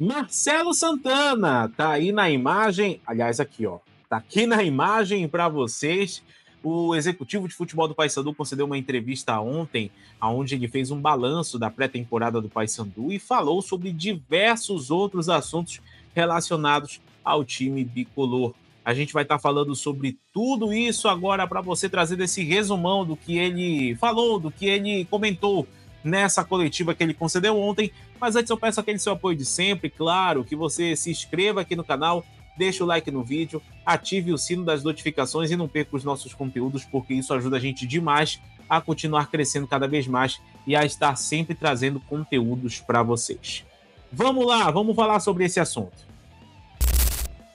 Marcelo Santana tá aí na imagem, aliás, aqui, ó, tá aqui na imagem para vocês. O executivo de futebol do Paysandu concedeu uma entrevista ontem, onde ele fez um balanço da pré-temporada do Paysandu e falou sobre diversos outros assuntos relacionados ao time bicolor. A gente vai estar falando sobre tudo isso agora para você trazer esse resumão do que ele falou, do que ele comentou nessa coletiva que ele concedeu ontem. Mas antes eu peço aquele seu apoio de sempre, claro, que você se inscreva aqui no canal, deixe o like no vídeo, ative o sino das notificações e não perca os nossos conteúdos, porque isso ajuda a gente demais a continuar crescendo cada vez mais e a estar sempre trazendo conteúdos para vocês. Vamos lá, vamos falar sobre esse assunto.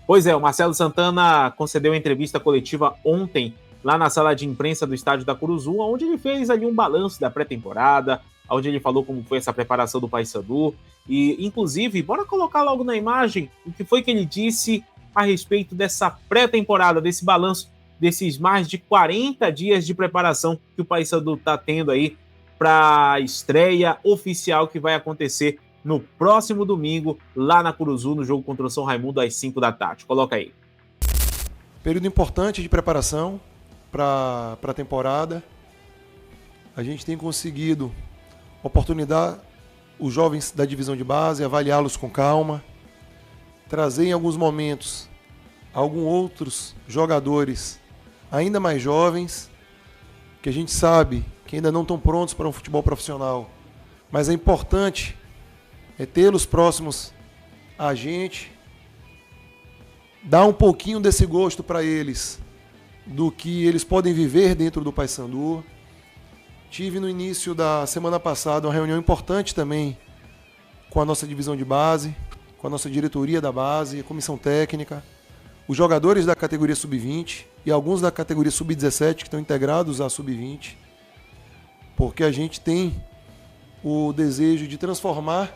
Pois é, o Marcelo Santana concedeu uma entrevista coletiva ontem lá na sala de imprensa do estádio da Curuzu, onde ele fez ali um balanço da pré-temporada, onde ele falou como foi essa preparação do Paysandu. E, inclusive, bora colocar logo na imagem o que foi que ele disse a respeito dessa pré-temporada, desse balanço, desses mais de 40 dias de preparação que o Paysandu está tendo aí para a estreia oficial que vai acontecer no próximo domingo, lá na Curuzu, no jogo contra o São Raimundo, às 5 da tarde. Coloca aí. Período importante de preparação para a temporada. A gente tem conseguido oportunidade os jovens da divisão de base, avaliá-los com calma, trazer em alguns momentos alguns outros jogadores ainda mais jovens, que a gente sabe que ainda não estão prontos para um futebol profissional, mas é importante tê-los próximos a gente, dar um pouquinho desse gosto para eles, do que eles podem viver dentro do Paysandu. Tive no início da semana passada uma reunião importante também com a nossa divisão de base, com a nossa diretoria da base, a comissão técnica, os jogadores da categoria sub-20 e alguns da categoria sub-17 que estão integrados à sub-20, porque a gente tem o desejo de transformar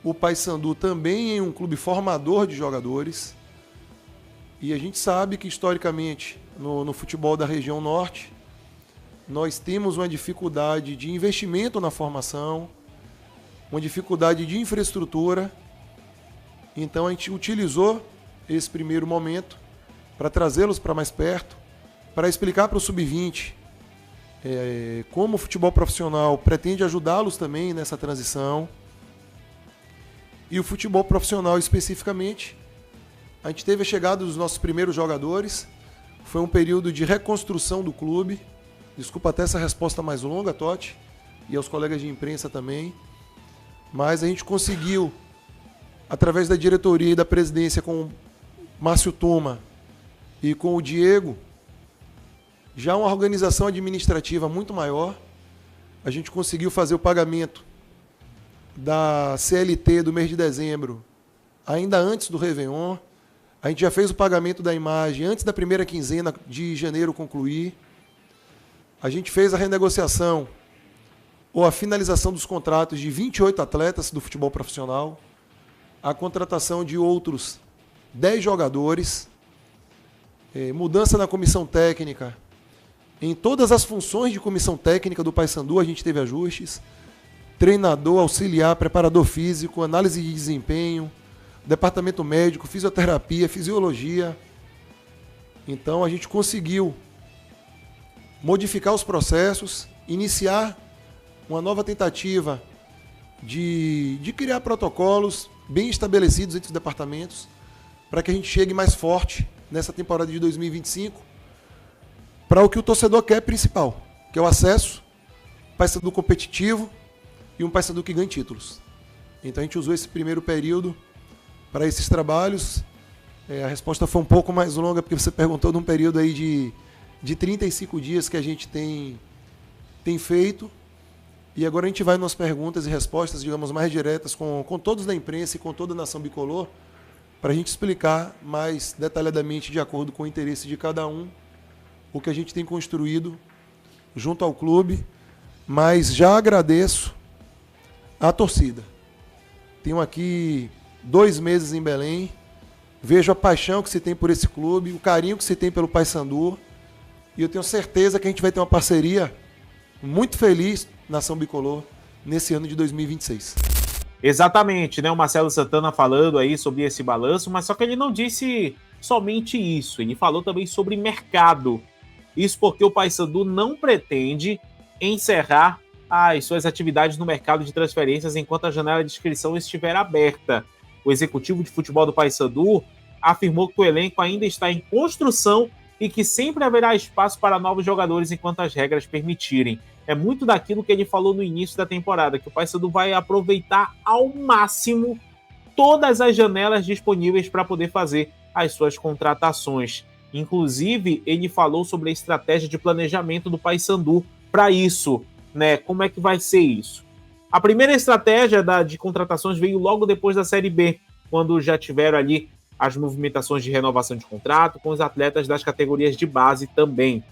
o Paysandu também em um clube formador de jogadores. E a gente sabe que historicamente no futebol da região norte nós temos uma dificuldade de investimento na formação, uma dificuldade de infraestrutura. Então a gente utilizou esse primeiro momento para trazê-los para mais perto, para explicar para o sub-20 como o futebol profissional pretende ajudá-los também nessa transição. E o futebol profissional especificamente, a gente teve a chegada dos nossos primeiros jogadores, foi um período de reconstrução do clube. Desculpa até essa resposta mais longa, Totti, e aos colegas de imprensa também, mas a gente conseguiu, através da diretoria e da presidência com o Márcio Tuma e com o Diego, já uma organização administrativa muito maior. A gente conseguiu fazer o pagamento da CLT do mês de dezembro, ainda antes do Réveillon. A gente já fez o pagamento da imagem antes da primeira quinzena de janeiro concluir. A gente fez a renegociação ou a finalização dos contratos de 28 atletas do futebol profissional, a contratação de outros 10 jogadores, mudança na comissão técnica. Em todas as funções de comissão técnica do Paysandu a gente teve ajustes. Treinador, auxiliar, preparador físico, análise de desempenho, departamento médico, fisioterapia, fisiologia. Então a gente conseguiu modificar os processos, iniciar uma nova tentativa de criar protocolos bem estabelecidos entre os departamentos, para que a gente chegue mais forte nessa temporada de 2025, para o que o torcedor quer principal, que é o acesso, Paysandu competitivo e um Paysandu que ganhe títulos. Então a gente usou esse primeiro período para esses trabalhos. A resposta foi um pouco mais longa, porque você perguntou de um período aí de 35 dias que a gente tem feito. E agora a gente vai nas perguntas e respostas, digamos, mais diretas com todos da imprensa e com toda a nação bicolor, para a gente explicar mais detalhadamente, de acordo com o interesse de cada um, o que a gente tem construído junto ao clube. Mas já agradeço a torcida. Tenho aqui 2 meses em Belém, vejo a paixão que se tem por esse clube, o carinho que se tem pelo Paysandu, e eu tenho certeza que a gente vai ter uma parceria muito feliz, nação bicolor, nesse ano de 2026. Exatamente, né? O Marcelo Santana falando aí sobre esse balanço, mas só que ele não disse somente isso, ele falou também sobre mercado. Isso porque o Paysandu não pretende encerrar as suas atividades no mercado de transferências enquanto a janela de inscrição estiver aberta. O executivo de futebol do Paysandu afirmou que o elenco ainda está em construção e que sempre haverá espaço para novos jogadores enquanto as regras permitirem. É muito daquilo que ele falou no início da temporada, que o Paysandu vai aproveitar ao máximo todas as janelas disponíveis para poder fazer as suas contratações. Inclusive, ele falou sobre a estratégia de planejamento do Paysandu para isso, né? Como é que vai ser isso? A primeira estratégia de contratações veio logo depois da Série B, quando já tiveram ali as movimentações de renovação de contrato com os atletas das categorias de base também.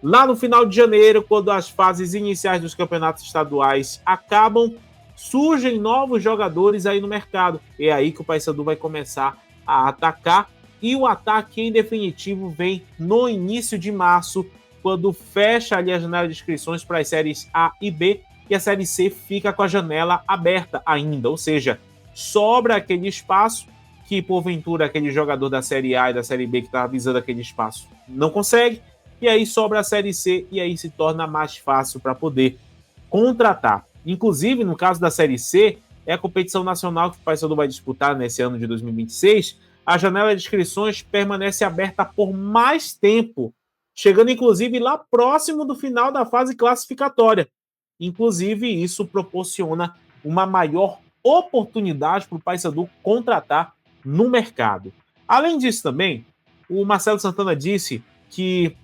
Lá no final de janeiro, quando as fases iniciais dos campeonatos estaduais acabam, surgem novos jogadores aí no mercado. É aí que o Paysandu vai começar a atacar. E o ataque, em definitivo, vem no início de março, quando fecha ali a janela de inscrições para as séries A e B, e a série C fica com a janela aberta ainda. Ou seja, sobra aquele espaço que, porventura, aquele jogador da série A e da série B que está visando aquele espaço não consegue. E aí sobra a Série C e aí se torna mais fácil para poder contratar. Inclusive, no caso da Série C, é a competição nacional que o Paysandu vai disputar nesse ano de 2026. A janela de inscrições permanece aberta por mais tempo, chegando inclusive lá próximo do final da fase classificatória. Inclusive, isso proporciona uma maior oportunidade para o Paysandu contratar no mercado. Além disso também, o Marcelo Santana disse que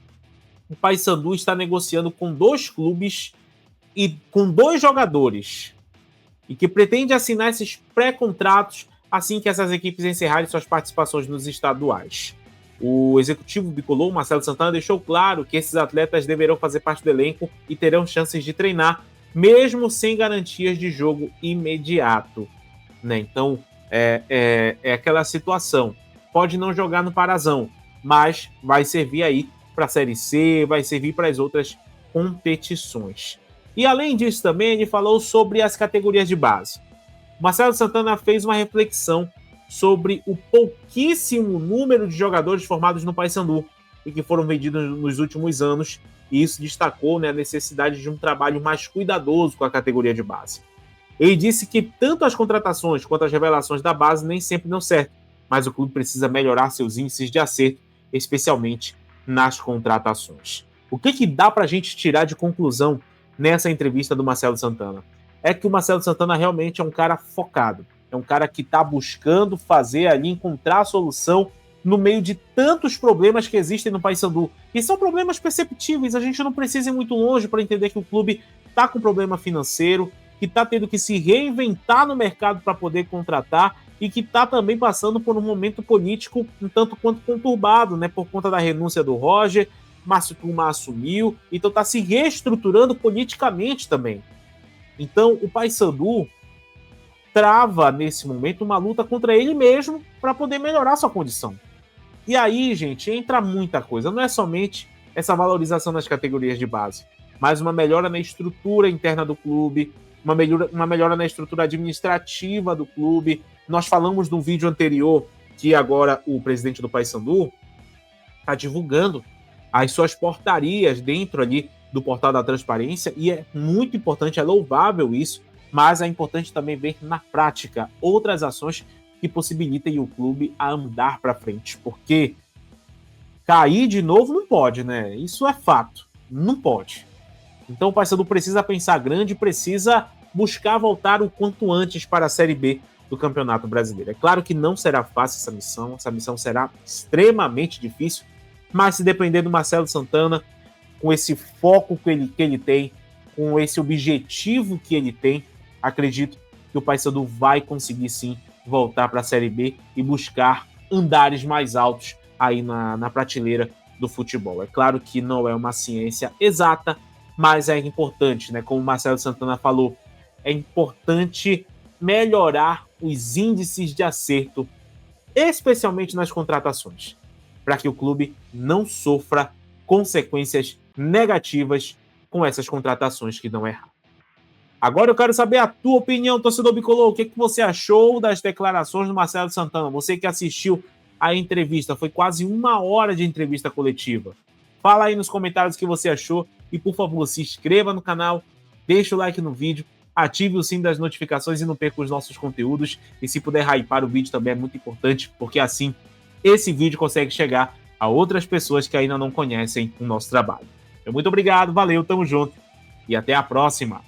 o Paysandu está negociando com 2 clubes e com 2 jogadores e que pretende assinar esses pré-contratos assim que essas equipes encerrarem suas participações nos estaduais. O executivo bicolor, Marcelo Santana, deixou claro que esses atletas deverão fazer parte do elenco e terão chances de treinar, mesmo sem garantias de jogo imediato. Né? Então, é aquela situação. Pode não jogar no Parazão, mas vai servir aí para a Série C, vai servir para as outras competições. E além disso também, ele falou sobre as categorias de base. Marcelo Santana fez uma reflexão sobre o pouquíssimo número de jogadores formados no Paysandu e que foram vendidos nos últimos anos, e isso destacou, né, a necessidade de um trabalho mais cuidadoso com a categoria de base. Ele disse que tanto as contratações quanto as revelações da base nem sempre dão certo, mas o clube precisa melhorar seus índices de acerto, especialmente nas contratações. O que dá para a gente tirar de conclusão nessa entrevista do Marcelo Santana? É que o Marcelo Santana realmente é um cara focado, é um cara que está buscando fazer ali, encontrar a solução no meio de tantos problemas que existem no Paysandu. E são problemas perceptíveis, a gente não precisa ir muito longe para entender que o clube está com problema financeiro, que está tendo que se reinventar no mercado para poder contratar e que está também passando por um momento político um tanto quanto conturbado, né, por conta da renúncia do Roger, Márcio Tuma assumiu, então está se reestruturando politicamente também. Então o Paysandu trava nesse momento uma luta contra ele mesmo para poder melhorar sua condição. E aí, gente, entra muita coisa, não é somente essa valorização das categorias de base, mas uma melhora na estrutura interna do clube, uma melhora na estrutura administrativa do clube. Nós falamos no vídeo anterior que agora o presidente do Paysandu está divulgando as suas portarias dentro ali do portal da transparência, e é muito importante, é louvável isso, mas é importante também ver na prática outras ações que possibilitem o clube a andar para frente, porque cair de novo não pode, né? Isso é fato, não pode. Então o Paysandu precisa pensar grande, precisa buscar voltar o quanto antes para a Série B do Campeonato Brasileiro. É claro que não será fácil essa missão será extremamente difícil, mas se depender do Marcelo Santana, com esse foco que ele tem, com esse objetivo que ele tem, acredito que o Paysandu vai conseguir sim voltar para a Série B e buscar andares mais altos aí na prateleira do futebol. É claro que não é uma ciência exata, mas é importante, né? Como o Marcelo Santana falou, é importante melhorar os índices de acerto, especialmente nas contratações, para que o clube não sofra consequências negativas com essas contratações que dão errado. Agora eu quero saber a tua opinião, torcedor bicolor. O que você achou das declarações do Marcelo Santana? Você que assistiu a entrevista, foi quase 1 hora de entrevista coletiva. Fala aí nos comentários o que você achou e, por favor, se inscreva no canal, deixa o like no vídeo, ative o sininho das notificações e não perca os nossos conteúdos. E se puder hypar o vídeo também é muito importante, porque assim esse vídeo consegue chegar a outras pessoas que ainda não conhecem o nosso trabalho. Então, muito obrigado, valeu, tamo junto e até a próxima.